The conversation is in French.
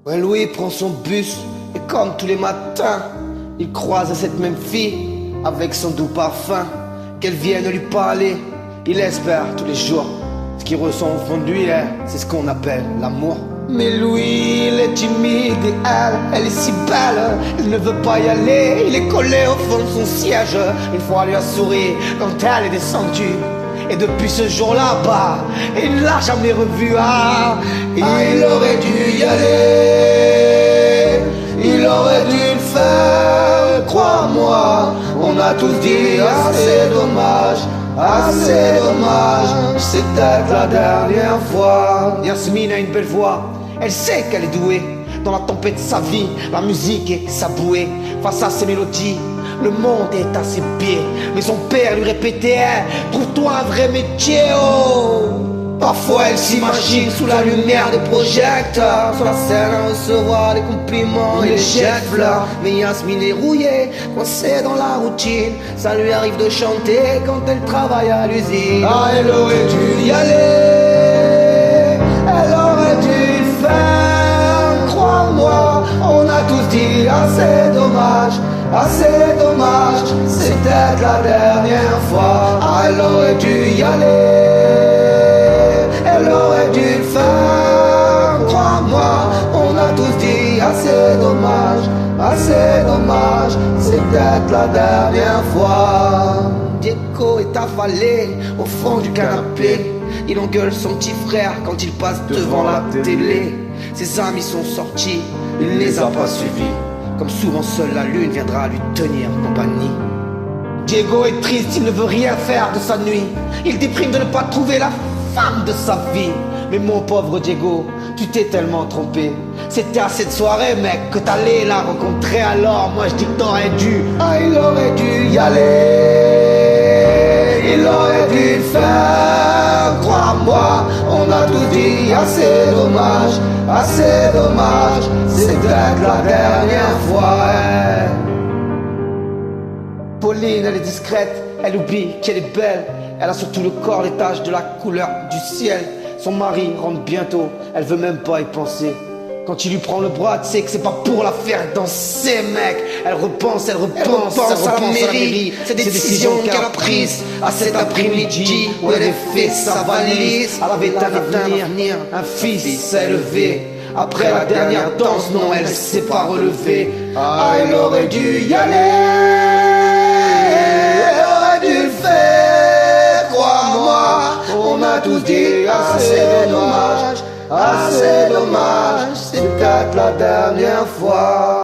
Ouais, Louis prend son bus et comme tous les matins, il croise cette même fille avec son doux parfum. Qu'elle vienne lui parler, il espère tous les jours. Ce qu'il ressent au fond de lui, c'est ce qu'on appelle l'amour. Mais Louis, il est timide et elle est si belle. Il ne veut pas y aller, il est collé au fond de son siège. Une fois lui a souri quand elle est descendue. Et depuis ce jour-là, bah, il l'a jamais revu. Il aurait dû y aller, il aurait dû le faire, crois-moi. On a tous dit assez dommage, c'est peut-être la dernière fois. Yasmine a une belle voix, elle sait qu'elle est douée. Dans la tempête de sa vie, la musique est sa bouée. Face à ses mélodies, le monde est à ses pieds. Mais son père lui répétait, trouve-toi un vrai métier, oh. Parfois elle s'imagine sous la lumière des projecteurs, sur la scène à recevoir les compliments et les jets de fleurs. Mais Yasmine est rouillée, coincée dans la routine. Ça lui arrive de chanter quand elle travaille à l'usine. Elle aurait dû y aller, elle aurait dû le faire, crois-moi. On a tous dit assez dommage, c'est peut-être la dernière fois. Elle aurait dû y aller, elle aurait dû le faire, crois-moi. On a tous dit assez dommage, c'est peut-être la dernière fois. Diego est affalé au fond du canapé. Il engueule son petit frère quand il passe devant la télé. Ses amis sont sortis, il ne les a pas suivis. Comme souvent seule la lune viendra lui tenir compagnie. Diego est triste, il ne veut rien faire de sa nuit. Il déprime de ne pas trouver la femme de sa vie. Mais mon pauvre Diego, tu t'es tellement trompé. C'était à cette soirée, mec, que t'allais la rencontrer. Alors moi je dis que t'aurais dû. Il aurait dû y aller, il aurait dû le faire, crois-moi. On a tout dit, assez dommage, c'est peut-être la dernière fois. Pauline, elle est discrète, elle oublie qu'elle est belle. Elle a surtout le corps, les taches de la couleur du ciel. Son mari rentre bientôt, elle veut même pas y penser. Quand il lui prend le bras, tu sais que c'est pas pour la faire danser, mec. Elle repense à la mairie. C'est des décisions qu'elle a prises à cet après-midi où elle a fait sa valise. Elle avait un avenir, un fils à élever. Après la dernière danse, non, elle s'est pas relevée. Elle aurait dû y aller, elle aurait dû le faire, crois-moi. On a tous dit assez dommage, c'est peut-être la dernière fois.